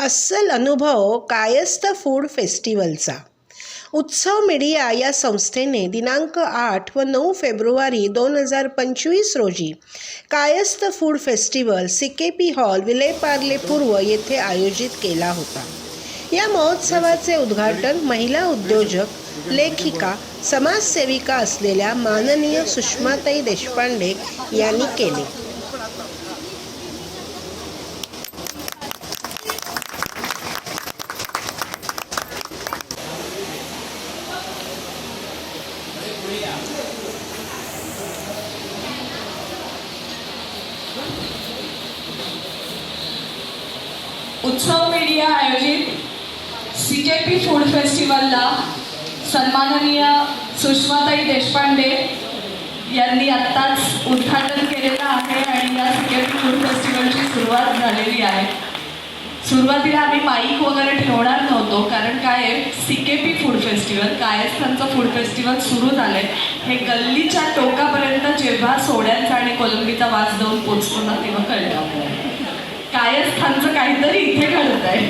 अस्सल अनुभव कायस्थ फूड फेस्टिवलचा. उत्सव मीडिया या संस्थेने दिनांक 8 व 9 फेब्रुवारी 2025 रोजी कायस्थ food festival CKP hall Vile Parle पूर्व येथे आयोजित केला होता. या महोत्सवाचे उद्घाटन महिला उद्योजक, लेखिका, समाजसेविका असलेल्या माननीय सुषमाताई देशपांडे यांनी केले. उत्सव मीडिया आयोजित CKP फूड फेस्टिवलला सन्माननीय सुषमाताई देशपांडे यांनी आत्ताच उद्घाटन केलेलं आहे आणि या CKP फूड फेस्टिवलची सुरुवात झालेली आहे. सुरुवातीला आम्ही माईक वगैरे ठेवणार नव्हतो, कारण काय आहे, CKP फूड फेस्टिवल, कायस्थांचं फूड फेस्टिवल सुरू झालं आहे. हे गल्लीच्या टोकापर्यंत जेव्हा सोड्यांचा आणि कोलंबीचा वास जाऊन पोचतो ना, तेव्हा कळलं कायस्थांचं काहीतरी इथे घडत आहे.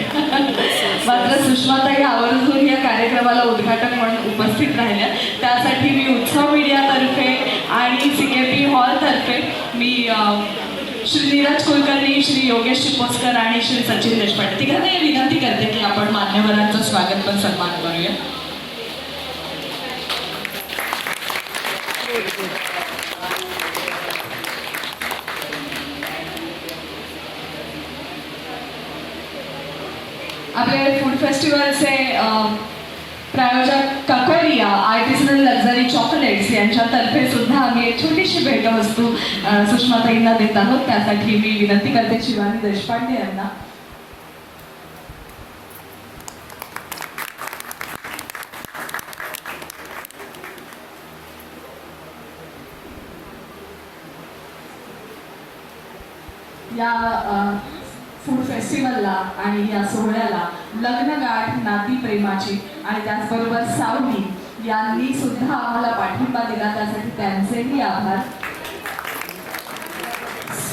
मात्र सुषमाताई आवर्जून या कार्यक्रमाला उद्घाटक म्हणून उपस्थित राहिल्या. त्यासाठी मी उत्सव मीडियातर्फे आणि CKP हॉलतर्फे मी श्री नीरज कुलकर्णी, श्री योगेश चिपोस्कर आणि श्री सचिन देशपांडे तिघांना विनंती करते की आपण मान्यवरांचं स्वागत पण सन्मान करूया. आपले फूड फेस्टिवलचे प्रायोजक ककोरिया आर्टिसनल लक्झरी चॉकलेट्स यांच्यातर्फे सुद्धा आम्ही एक छोटीशी भेटवस्तू सुषमाताईंना देत आहोत. त्यासाठी मी विनंती करते शिवानी देशपांडे यांना. या फूड फेस्टिवलला आणि या सोहळ्याला लग्नगाठ नाती प्रेमाची आणि त्याचबरोबर सावली यांनी सुद्धा आम्हाला पाठिंबा दिला, त्यासाठी त्यांचेही आभार.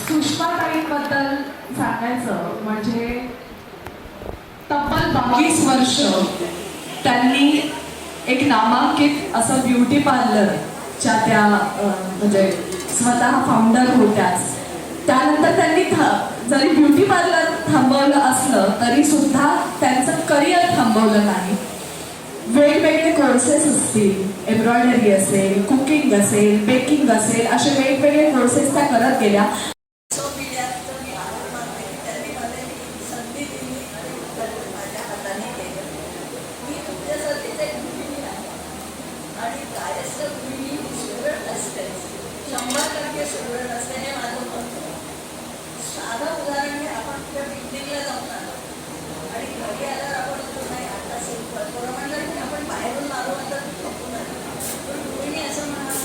सुषमाताईंबद्दल सांगायचं म्हणजे तब्बल 22 वर्ष त्यांनी एक नामांकित असं ब्युटी पार्लरच्या त्या म्हणजे स्वतः फाउंडर होत्याच. त्यानंतर त्यांनी जरी ब्युटी पार्लर थांबवलं असलं तरी सुद्धा त्यांचं करिअर थांबवलं नाही. वेगवेगळे कोर्सेस असतील, एम्ब्रॉयडरी असेल, कुकिंग असेल, बेकिंग असेल, असे वेगवेगळे कोर्सेस त्या करत गेल्या. साधं उदाहरण आहे, आपण कुठे पिकनिकला जाऊन आलो आणि घरी आल्यावर आपण होतो नाही आता म्हणलं की आपण बाहेरून मारू नंतर थकून आलो. पण तुम्ही असं म्हणाल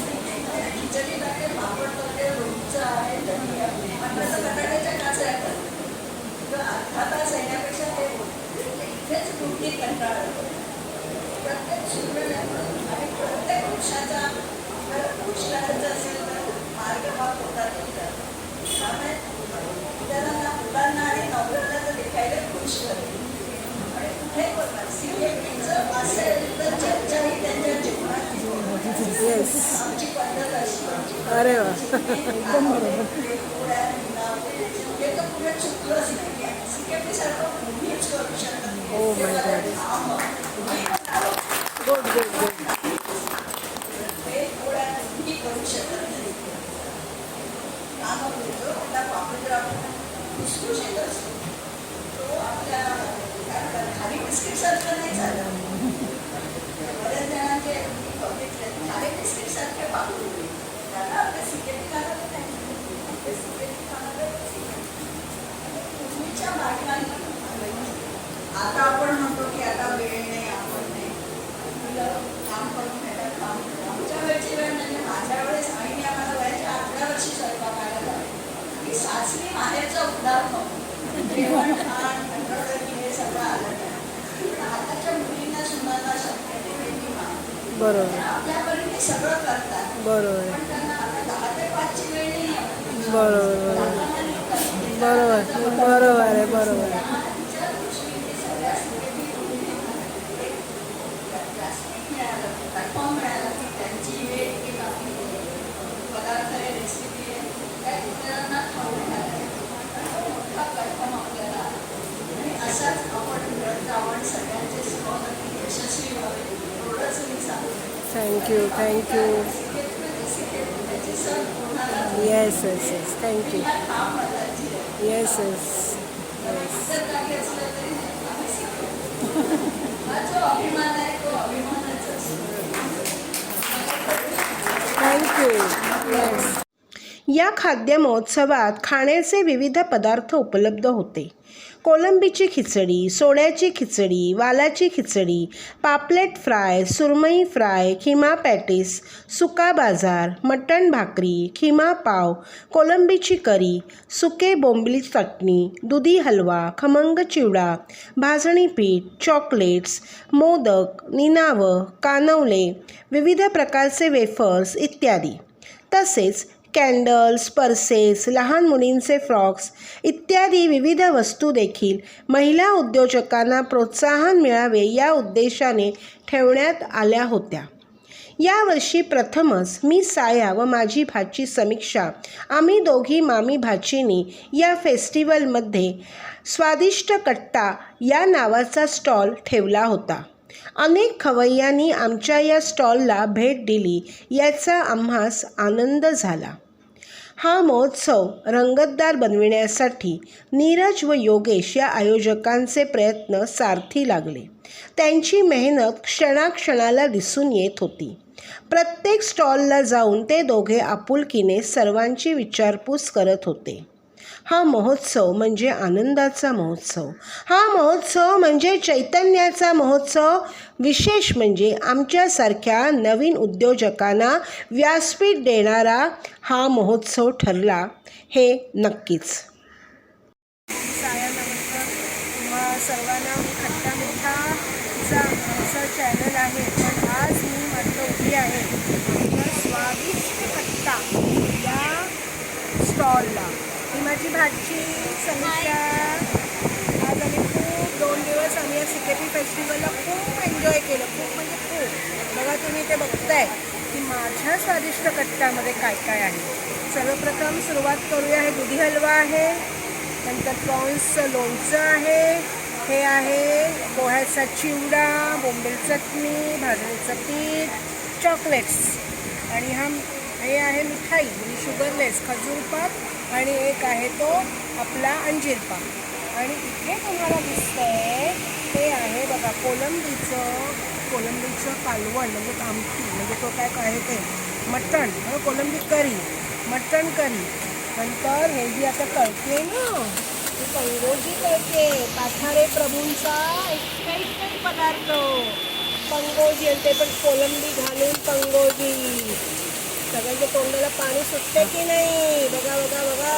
खिचडी टाकते, पापड करते, रोजचं आहे, दही आहे, पण तसं बटाट्याच्या काचऱ्या करते किंवा अर्धा तास येण्यापेक्षा ते इथेच कुठली कंटाळा येतो. प्रत्येक सुंदर आणि प्रत्येक वृक्षाचा वृक्ष करायचं असेल तर मार्ग हा पोटातून जातो. त्यामुळे त्याला ना मुलांना आणि नवऱ्याला तर देखायला खुश करते आणि कुठे CKPचं असेल तर चर्चाही त्यांच्या जीवनात आमची पद्धत अशी. अरे वा, हे तर पुढे चुकलंच नाही. CKP सारखं कुणीच करू शकत नाही. हे थोड्या कुणी करू शकत नाही. कामं होतो आपला पापड आपण खुसखुशीत असतो, तो आपल्या खाली बिस्किटसारखं नाही चालत. बऱ्याच जणांचे बघितले खाली बिस्किटसारखे पापड होते, त्याला आपल्या CKP खाणार नाही. आपल्या CKP खाणार पूर्वीच्या बायकांना आता आपण म्हणतो की आता वेळ नाही, आपण नाही, मुलं काम करून घेतात, काम. आमच्या वेळची वेळ म्हणजे माझ्या वेळेस आईने आम्हाला वयाच्या 11 वर्षी स्वयंपाकाला लावले. मी सासरी माहेरचं उदाहरण नव्हतं, जेवण खाण एम्ब्रॉयडरी हे सगळं आलं नाही. पण आताच्या मुलींना सुनांना शक्य नाही. बरोबर, आपल्या परीने सगळं करतात, बरोबर, पण त्यांना आता 10 ते 5 ची वेळ नाही. बरोबर, बरोबर, बरोबर, बरोबर आहे, बरोबर. दुसरी सगळ्या सुट्टी जास्तीत मिळालं कन्फर्म मिळालं की त्यांची वेळ एक आपली पदार्थ आहे रेसिपी आहे त्या इतरांना खाऊ घालायला मोठा कन्फर्म आपल्याला आणि असाच आपण मिळत जावं आणि सगळ्यांचे स्टॉल यशस्वी व्हावे एवढंच मी सांगते. Thank you thank you. त्याची सण कोणाला येस येस येस थँक्यू. काम बदलायची आहे. Yes yes yes. इतर काही असलं तरी आम्ही शिकतो. हा जो अभिमान आहे तो अभिमानाचा असतो. थँक्यू. येस. या खाद्य महोत्सवात खाण्याचे विविध पदार्थ उपलब्ध होते. कोलंबीची खिचडी, सोड्याची खिचडी, वालाची खिचडी, पापलेट फ्राय, सुरमई फ्राय, खिमा पॅटीस, सुका बाजार, मटण भाकरी, खिमा पाव, कोलंबीची करी, सुके बोंबील चटणी, दुधी हलवा, खमंग चिवडा, भाजणी पीठ, चॉकलेट्स, मोदक, निनावं, कानवले, विविध प्रकारचे वेफर्स इत्यादी. तसेच कॅन्डल्स, पर्सेस, लहान मुलींचे फ्रॉक्स इत्यादी विविध वस्तू देखील महिला उद्योजकांना प्रोत्साहन मिळावे या उद्देशाने ठेवण्यात आल्या होत्या. यावर्षी प्रथमच मी साया व माझी भाची समीक्षा आम्ही दोघी मामी भाचींनी या फेस्टिवलमध्ये स्वादिष्ट कट्टा या नावाचा स्टॉल ठेवला होता. अनेक खवय्यांनी आमच्या या स्टॉलला भेट दिली याचा आम्हास आनंद झाला. हा महोत्सव रंगतदार बनविण्यासाठी नीरज व योगेश या आयोजकांचे प्रयत्न सार्थी लागले. त्यांची मेहनत क्षणाक्षणाला दिसून येत होती. प्रत्येक स्टॉलला जाऊन ते दोघे आपुलकीने सर्वांची विचारपूस करत होते. हा महोत्सव म्हणजे आनंदाचा महोत्सव. हा महोत्सव म्हणजे चैतन्याचा महोत्सव. विशेष म्हणजे आमच्यासारख्या नवीन उद्योजकांना व्यासपीठ देणारा हा महोत्सव ठरला हे नक्कीच. साया नमस्कार. तुम्हा सर्वांना खट्टा मिठाचा आमचा चॅनल आहे. पण आज मी मात्र उभी आहे आमच्या स्वादिष्ट खट्टा या स्टॉलला. ही माझी भाची समीक्षा. आज आम्ही खूप 2 दिवस आम्ही या CKP फेस्टिवलला खूप एन्जॉय केलं. खूप म्हणजे खूप. बघा तुम्ही ते बघताय की माझ्या स्वादिष्ट कट्ट्यामध्ये काय काय आहे. सर्वप्रथम सुरुवात करूया. हे दुधी हलवा आहे, नंतर प्रॉन्सचं लोणचं आहे, हे आहे पोह्याचा चिवडा, बोंबील चटणी, भाजणीचं पीठ, चॉकलेट्स आणि हे आहे मिठाई म्हणजे शुगरलेस खजूर पाक आणि एक आहे तो आपला अंजीर पाक. आणि इथे तुम्हाला दिसतंय ते आहे बघा कोलंबीचं कालवण म्हणजे आमटी म्हणजे तो काय आहे ते मटण कोलंबी करी, मटण करी. नंतर हे जी आता कळते ना ती पंगोजी कळते. पाथारे प्रभूंचा एक पदार्थ पंगोजी आणि ते पण कोलंबी घालून पंगोजी. सगळ्यांच्या तोंडाला पाणी सुटते की नाही. बघा बघा बघा.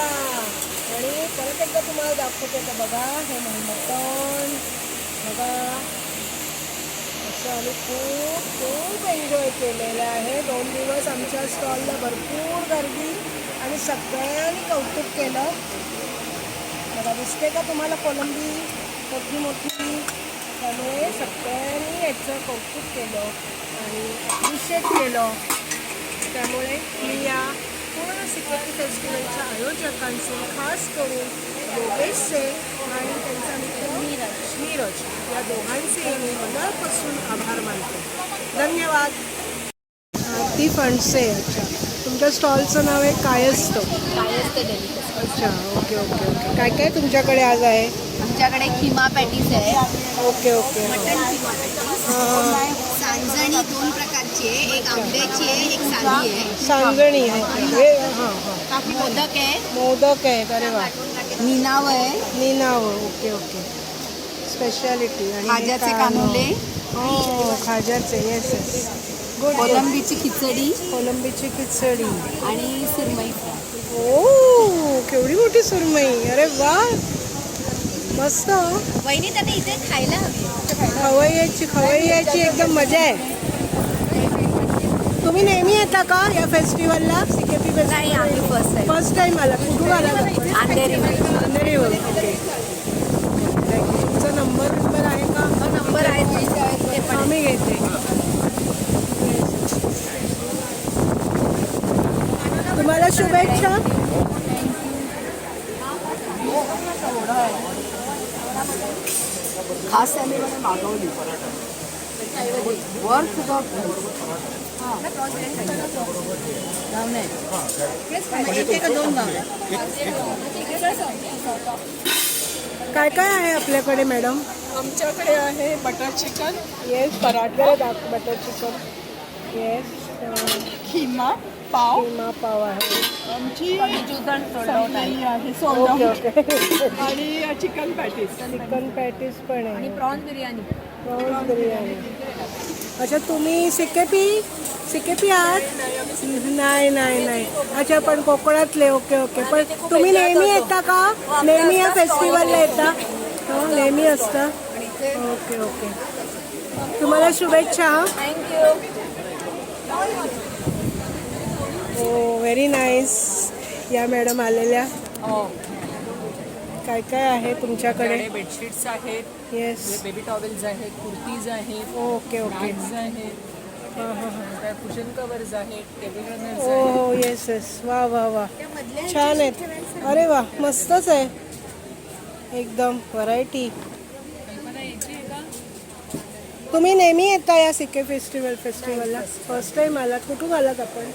आणि परत एकदा तुम्हाला दाखवते तर बघा हे मटण बघा. असं आम्ही खूप खूप एन्जॉय केलेलं आहे. 2 दिवस आमच्या स्टॉलला भरपूर गर्दी आणि सगळ्यांनी कौतुक केलं. बघा दिसते का तुम्हाला कोलंबी मोठी मोठी. त्यामुळे सगळ्यांनी याचं कौतुक केलं आणि अप्रिशिएट केलं. त्यामुळे मी या पूर्ण CKP फेस्टिवलच्या आयोजकांचे खास करून योगेशचे आणि त्यांचा मित्र नीरज या दोघांचे मी मनापासून आभार मानते. धन्यवाद. ती फंडसे. तुमच्या स्टॉलचं नाव आहे कायस्थ. अच्छा ओके ओके ओके. काय काय तुमच्याकडे आज आहे? आमच्याकडे खिमा पॅटीस आहे. Okay okay. Mutton keema patties. सांजणी 2 प्रकारची आहे. एक आंब्याची आहे, एक साधी आहे. सांजणी आहे. हां मोदक आहे. मोदक आहे. अरे वा. निनाव आहे. निनाव. Okay okay. स्पेशालिटी. आणि खाज्याचे कानोले. हो खाज्याचे. Yes yes. गुड. कोलंबीची खिचडी. कोलंबीची खिचडी आणि सुरमई. ओ केवढी मोठी सुरमई. अरे वा मस्त. वहिनी त्यांनी इथे खायला हवी. खवय्याची एकदम मजा आहे. तुम्ही नेहमी येता का या फेस्टिवलला? CKP नाही, आम्ही फर्स्ट टाइम आला. कुठून आला? अंधेरीवरून. अंधेरीवरून. ओके. तुमचं खास त्यांनी मला मागवली वर सुद्धा काय काय आहे आपल्याकडे मॅडम? आमच्याकडे आहे बटर चिकन, येस, पराठ्याला butter chicken. Yes, keema pav, keema pav आहे. आमची संपलेली आहे सोल्ड ओके आउट. ओके. आणि चिकन पॅटीस. चिकन पॅटीस पण आहे. प्रॉन्स बिर्याणी. प्रॉन्स बिर्याणी. अच्छा, तुम्ही सिकेपी आहात? नाही नाही नाही. अच्छा, पण कोकणातले. Okay okay. पण तुम्ही नेहमी येता का? नेहमी या फेस्टिवलला येता? हो, नेहमी असतं. Okay okay. तुम्हाला शुभेच्छा. हो, व्हेरी नाईस. या मॅडम आलेल्या. काय काय आहे तुमच्याकडे? बेडशीट्स आहेत, येस. बेबी टॉवेल्स आहेत, कुर्तीज आहेत, ओके ओके. बॅग्स आहेत, हां हां हां. कुशन कवर्स आहेत, टेबल रनर्स हो आहेत. हो, येस येस. वा वा वा, छान आहेत. अरे वा, मस्तच आहे एकदम. व्हरायटी. तुम्ही नेहमी येता या सिके फेस्टिवलला? फर्स्ट टाइम आलात? कुठून आलात आपण?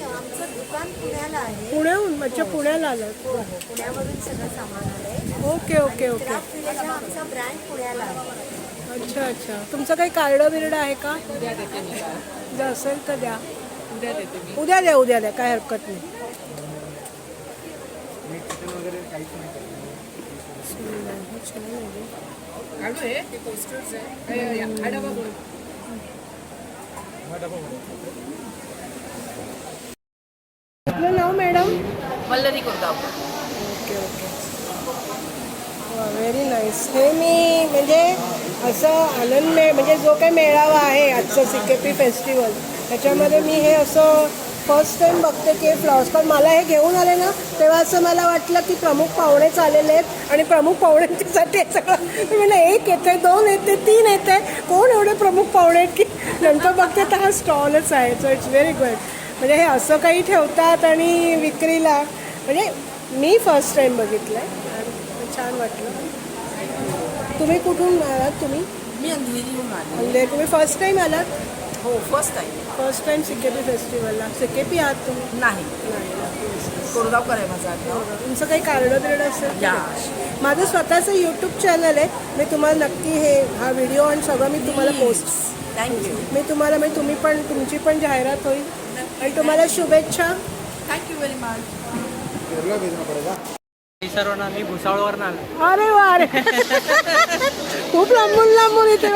आमचं दुकान पुण्याला आहे. पुण्याहून? अच्छा, पुण्याला आलात. पुण्यामधून सगळं सामान आलंय. Okay okay okay. आमचा ब्रँड पुण्याला आहे. अच्छा अच्छा. तुमचं काही कार्ड बिर्ड आहे का? उद्या देते मी. जर असेल तर द्या. उद्या देते मी. उद्या द्या, काय हरकत नाही. काढू हे ते पोस्टर्स आहे. हा डबा बघ. आपलं नाव madam? Vallari Gurgaon. Okay okay. Very nice. हे मी म्हणजे असं आनंद म्हणजे जो काही मेळावा आहे आजचं सिकेपी फेस्टिवल, त्याच्यामध्ये मी हे असं फर्स्ट टाईम बघते की फ्लॉवर्स. पण मला हे घेऊन आले ना, तेव्हा असं मला वाटलं की प्रमुख पाहुणेच आलेले आहेत आणि प्रमुख पाहुण्यांच्यासाठी हे सगळं. मी म्हणजे 1 येते, 2 येते, 3 येते, कोण एवढे प्रमुख पाहुणे आहेत की नंतर बघते तर हा स्टॉलच आहे. So it's very good. म्हणजे हे असं काही ठेवतात आणि विक्रीला, म्हणजे मी फर्स्ट टाईम बघितलं आहे आणि छान वाटलं. तुम्ही कुठून आलात? तुम्ही मी अंधेरीहून आले. म्हणजे तुम्ही फर्स्ट टाईम आलात? हो, first time. First time CKP फेस्टिवलला. सिकेपी आहात तुम्ही? नाही, कोरगावकर आहे माझा आडनाव. तुमचं काही कार्ड बिर्ड असेल? या. माझं स्वतःचं यूट्यूब चॅनल आहे. मी तुम्हाला नक्की हा व्हिडिओ आणि सगळं मी तुम्हाला पोस्ट. थँक्यू. मी तुम्हाला म्हणजे तुम्ही पण, तुमची पण जाहिरात होईल आणि तुम्हाला शुभेच्छा. Thank you very much. सर्व मी भुसावळवर आलो. अरे वा, अरे खूप लांबून इथे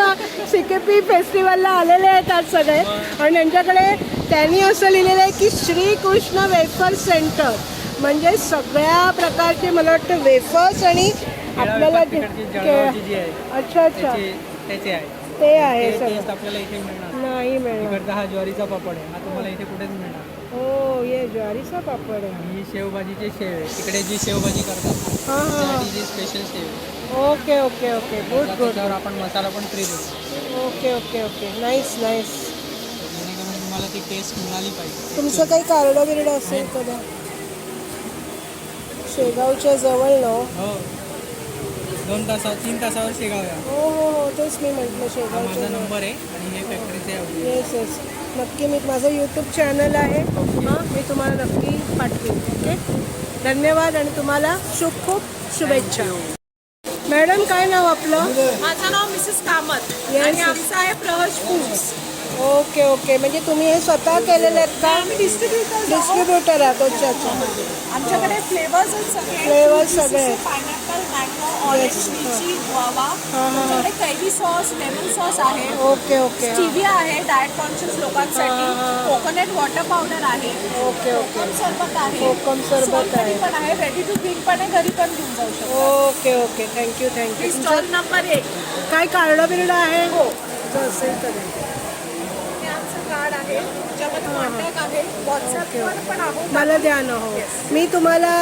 सिकेपी फेस्टिवलला आलेले आहेत आज सगळे. आणि त्यांच्याकडे त्यांनी असं लिहिलेलं आहे की श्रीकृष्ण वेफर सेंटर, म्हणजे सगळ्या प्रकारचे मला वाटतं वेफर्स आणि आपल्याला जी आहे अच्छा अच्छा त्याचे आहे. ते आहे ते सगळं. टेस्ट आपल्याला इथे मिळणार. नाही मिळणार. इकडचा हा ज्वारीचा पापड आहे, हा तुम्हाला इथे कुठेच मिळणार. हो, ये ज्वारीचा पापड आहे. ही शेवभाजीची शेव आहे. इकडे जी शेवभाजी करतात हां हां त्यासाठी जी स्पेशल शेव आहे. Okay okay okay. Good good. त्याच्यावर आपण मसाला पण फ्री देतो, okay okay okay. Nice nice. जेणेकरून तुम्हाला ती टेस्ट मिळाली पाहिजे. तुमचं काही कार्ड बिर्ड असेल तर द्या. शेगावच्या जवळ ना? हो, 3 तासावर शेगाव आहे. हो हो हो, तेच मी म्हटलं हा शेगावच्या माझा जवळ. नंबर आहे आणि हे फॅक्टरीचे आहे. येस येस, नक्की. मी माझं यूट्यूब चॅनल आहे, हां, मी तुम्हाला नक्की पाठवेन. ओके, धन्यवाद आणि तुम्हाला खूप शुभेच्छा. मॅडम, काय नाव आपलं? माझं नाव मिसेस कामत Yes. आणि आमचं आहे प्रहर्ष फूड्स. Okay okay. म्हणजे तुम्ही हे स्वतः केलेले आहेत का? आम्ही डिस्ट्रीब्युटर आहात? अच्छा अच्छा. आमच्याकडे फ्लेवर्स आहेत सगळे. Flavors सगळे आहेत. Pineapple, mango, orange, lychee, guava. हां हां. आमच्याकडे कैरी सॉस, लेमन सॉस आहे. Okay okay. स्टिविया आहे डाएट कॉन्शियस लोकांसाठी. कोकोनट वॉटर पावडर आहे. Okay okay. कोकम सरबत आहे. कोकम सरबत सोलकढी आहे. पण आहे. रेडी टू ड्रिंक पण आहे. घरी पण घेऊन जाऊ शकतो. Okay okay. Thank you thank you. Stall number 1. काय कार्ड बिर्ड आहे? हो, जर असेल तर द्या. हे आमचं कार्ड आहे. त्याच्यामध्ये कॉन्टॅक्ट आहे. व्हॉट्सअपवर पण आहोत. मला द्या ना. हो, मी तुम्हाला,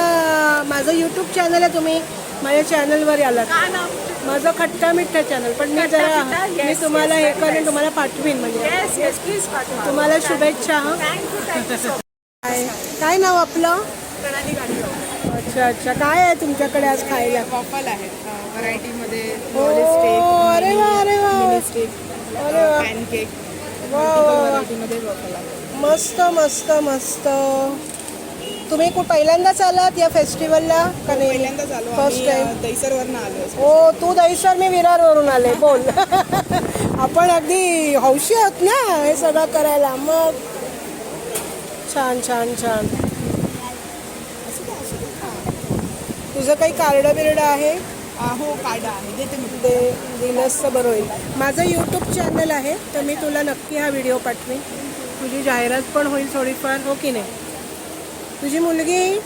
माझं यूट्यूब चॅनल आहे, तुम्ही माझ्या चॅनलवर आलात. काय नाव? माझं खट्टा मिठ्ठा चॅनल, पण मी खट्टा जरा मिठ्ठा? मी Yes, तुम्हाला yes, हे very करेन, nice. तुम्हाला पाठवीन. म्हणजे येस येस, प्लीज पाठवा. तुम्हाला शुभेच्छा. हां, थँक्यू सो काय काय नाव आपलं? प्रणाली गाडी. अच्छा अच्छा. काय आहे तुमच्याकडे आज खायला? वॉफल आहेत व्हरायटीमध्ये. हो, केक अरे वा. पॅनकेक वा वा वा. व्हरायटीमध्ये वापरला. मस्त मस्त मस्त. तुम्ही पहिल्यांदाच आलात या फेस्टिवलला का नाही? पहिल्यांदाच आलो फर्स्ट टाइम. दैसरवरनं आलो. हो, तू दहीसर, मी विरारवरून आले. बोल. आपण अगदी हौशी आहोत ना हे सगळं करायला. मग छान छान छान. तुझं काही कार्ड बिर्ड आहे? हो कार्ड आहे, देते मी. दिलंस तर बरं होईल. माझं यूट्यूब चॅनल आहे, तर मी तुला नक्की हा व्हिडिओ पाठवेन. तुझी जाहिरात पण होईल थोडीफार, हो की नाही? तुझी मुलगी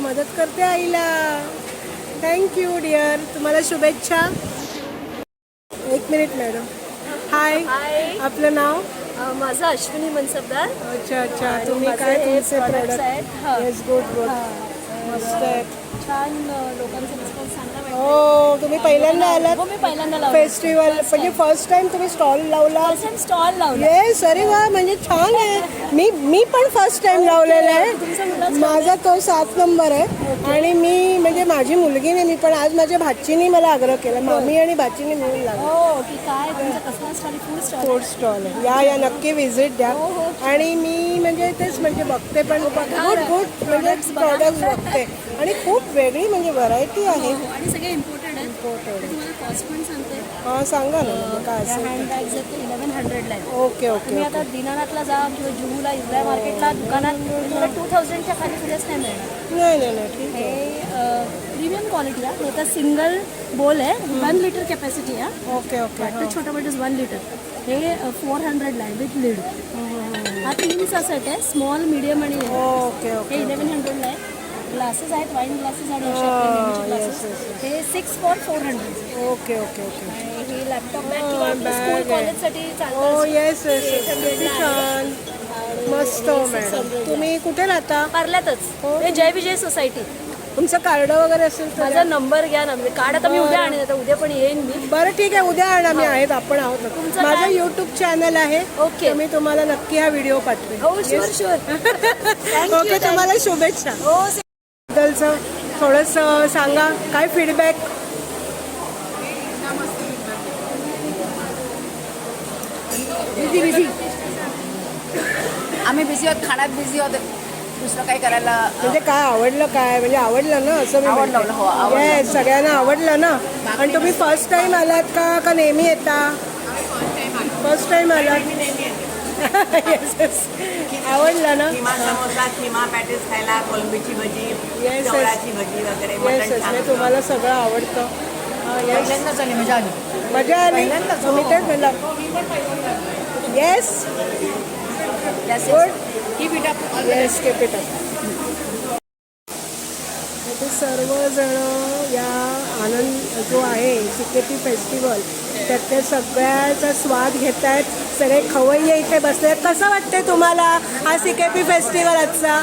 मदत करते आईला. Thank you dear. तुम्हाला शुभेच्छा. एक मिनिट मॅडम. हाय, आपलं नाव? माझं अश्विनी मनसबदार. अच्छा अच्छा. आणि तुम्ही माझे काय हे तुमचे products प्रोडक्ट? आहेत. हां. Yes, good good. मस्त आहेत. छान लोकांचा रिस्पॉन्स चांगला भेटतो. हो, तुम्ही पहिल्यांदा आलात हो, मी पहिल्यांदा लावलं. फेस्टिवल, म्हणजे फर्स्ट टाइम तुम्ही स्टॉल लावला? स्टॉल लावला. येस. अरे वा, म्हणजे छान आहे. मी पण फर्स्ट टाइम लावलेला तुमचा आहे. मुलगा माझा तो 7 नंबर आहे. आणि मी म्हणजे माझी मुलगी नाही, मी पण आज माझ्या भाचीनी मला आग्रह केला, मामी आणि भाचीनी मिळून लागला. हो की काय तुमचं कसला stall? Food stall. Food stall आहे. या नक्की व्हिजिट द्या. आणि मी म्हणजे तेच म्हणजे बघते पण गुड गुड म्हणजे प्रॉडक्ट्स बघते. आणि खूप वेगळी म्हणजे व्हरायटी आहे. आणि सगळे इम्पोर्टेड आहेत. तुम्हाला कॉस्ट पण सांगते. हां, सांगा ना म्हणजे काय असेल. हँडबॅग्स आहेत ते 1100ला आहेत. ओके ओके तुम्ही ओके. आता दिनानाथला जा किंवा जुहूला, इब्रा मार्केटला, दुकानात तुम्हाला 2000च्या खाली सुद्धाच नाही मिळणार. नाही नाही नाही, ठीक आहे. हे प्रीमियम क्वालिटी आहे. हे तर सिंगल बोल आहे, 1 लिटर कॅपॅसिटी आहे. Okay okay. वाटतं छोटं मोठं 1 लिटर. हे 400ला आहे विथ लीड. हा 3चा सेट आहे, स्मॉल, मीडियम आणि हे ओके ओके. 1100ला आहे. ग्लासेस आहेत, वाईन ग्लासेस आणि अशा हां, premium yes, glasses. yes, हे 6 for 400. Okay okay okay. आणि हे लॅपटॉप बॅग किंवा आपलं bag स्कूल आहे. कॉलेजसाठी ओ चालतं. Yes yes yes. किती छान. मस्त हो मॅडम. तुम्ही कुठे राहता? पार्ल्यातच. हे जय विजय सोसायटी. तुमचं कार्ड वगैरे असेल तर माझा नंबर घ्या ना. कार्ड आता मी उद्या आणेन. आता उद्या पण येईन मी. बरं ठीक आहे, उद्या आणा. मी आहेत, आपण आहोत. तुमचं माझं काय? यूट्यूब चॅनल आहे. ओके. तर मी तुम्हाला नक्की हा व्हिडिओ पाठवेन. हो शुअर शुअर. ओके, तुम्हाला शुभेच्छा. हो बद्दलचं थोडंसं सांगा, काय फीडबॅक? आम्ही बिझी आहोत, खाण्यात बिझी आहोत, दुसरं काही करायला. म्हणजे काय आवडलं, काय म्हणजे आवडलं ना असं? आवडलं, हो, आवडलं. येस, सगळ्यांना आवडलं ना. आणि तुम्ही फर्स्ट टाइम आलात का नेहमी येता? फर्स्ट टाइम आलात. Yes yes. आवडलं ना? खिमा समोसा, खिमा पॅटीस खायला, कोलंबीची भजी, येस चवळाची भजी वगैरे. येस मटण येस. छान म्हणजे होतं. तुम्हाला सगळं आवडतं. येस, पहिल्यांदाच आली, मजा आली. मजा आली. पहिल्यांदाच. मी तेच म्हणलं. Yes, good. Keep it up. Yes, keep it up. इथे सर्वजण या आनंद जो आहे CKP फेस्टिवल, त्यात ते सगळ्याचा स्वाद घेत आहेत. सगळे खवय्ये इथे बसले आहेत. कसं वाटते तुम्हाला हा CKP फेस्टिवल आजचा?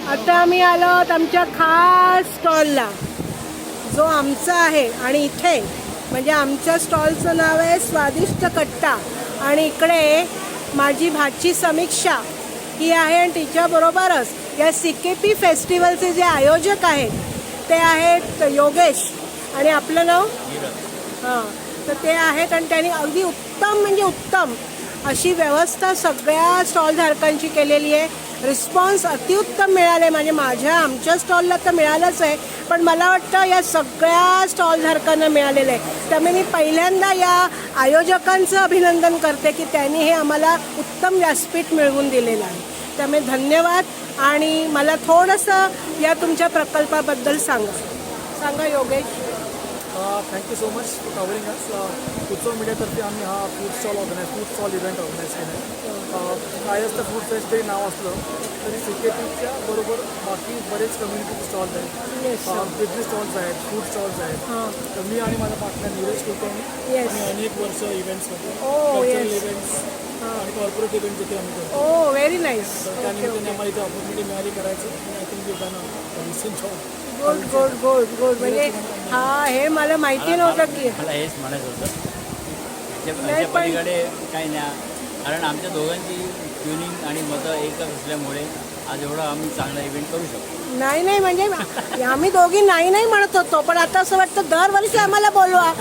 आता आम्ही आलो आहोत आमच्या खास स्टॉलला, जो आमचा आहे. आणि इथे म्हणजे आमच्या स्टॉलचं नाव आहे स्वादिष्ट कट्टा. आणि इकडे माझी भाची समीक्षा ही आहे. आणि तिच्याबरोबरच या CKP फेस्टिवलचे जे आयोजक आहेत ते आहेत योगेश. आणि आपलं नाव? हां, तर ते आहेत. आणि त्यांनी अगदी उत्तम म्हणजे उत्तम अशी व्यवस्था सगळ्या स्टॉलधारकांची केलेली आहे. रिस्पॉन्स अतिउत्तम मिळाले. म्हणजे आमच्या स्टॉलला तर मिळालंच आहे, पण मला वाटतं या सगळ्या स्टॉलधारकांना मिळालेलं आहे. त्यामुळे मी पहिल्यांदा या आयोजकांचं अभिनंदन करते की त्यांनी हे आम्हाला उत्तम व्यासपीठ मिळवून दिलेलं आहे. त्यामुळे धन्यवाद. आणि मला थोडंसं या तुमच्या प्रकल्पाबद्दल सांगा Yogesh. Thank you so much for covering us. Utsav मीडियातर्फे आम्ही हा फूड स्टॉल इव्हेंट ऑर्गनाईज केला आहे. कायस्थ फूड फेस्ट जरी नाव असलं तरी CKPच्या बरोबर बाकी बरेच कम्युनिटी स्टॉल्स आहेत, बिझनेस स्टॉल्स आहेत, फूड स्टॉल्स आहेत. तर मी आणि माझा पार्टनर नीरज कुलकर्णी आम्ही अनेक वर्ष इव्हेंट्स करतो, कल्चरल इव्हेंट्स आणि कॉर्पोरेट इव्हेंट्स इथे आम्ही करतो. ओ व्हेरी नाईस. त्यानिमित्ताने आम्हाला इथे ऑपॉर्च्युनिटी मिळाली करायचं. I think you done a recent job. Good good good good. म्हणजे हे मला माहिती नव्हतं की मला हेच म्हणायचं होतं. नाही, याच्या पलीकडे काही नाही, कारण आमच्या दोघांची ट्युनिंग आणि मतं एकच असल्यामुळे आज एवढा आम्ही चांगला इव्हेंट करू शकतो. नाही म्हणजे आम्ही दोघी नाही म्हणत होतो, पण आता असं वाटतं दरवर्षी आम्हाला बोलवा.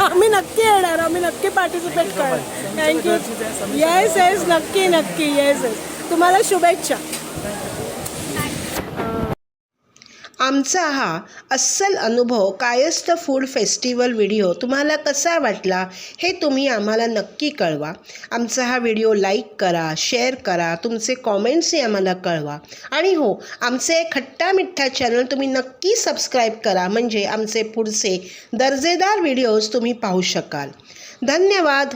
आम्ही नक्की येणार, आम्ही नक्की पार्टिसिपेट करणार. थँक्यू. येस नक्की येस. तुम्हाला शुभेच्छा. आमचा हा अस्सल अनुभव कायस्थ फूड फेस्टिवल व्हिडिओ तुम्हाला कसा वाटला हे तुम्ही आम्हाला नक्की कळवा. आमचा हा व्हिडिओ लाईक करा, शेअर करा, तुमचे कॉमेंट्सही आम्हाला कळवा. आणि हो, आमचे खट्टा मिठ्ठा चॅनल तुम्ही नक्की सबस्क्राईब करा, म्हणजे आमचे पुढचे दर्जेदार व्हिडिओज तुम्ही पाहू शकाल. धन्यवाद.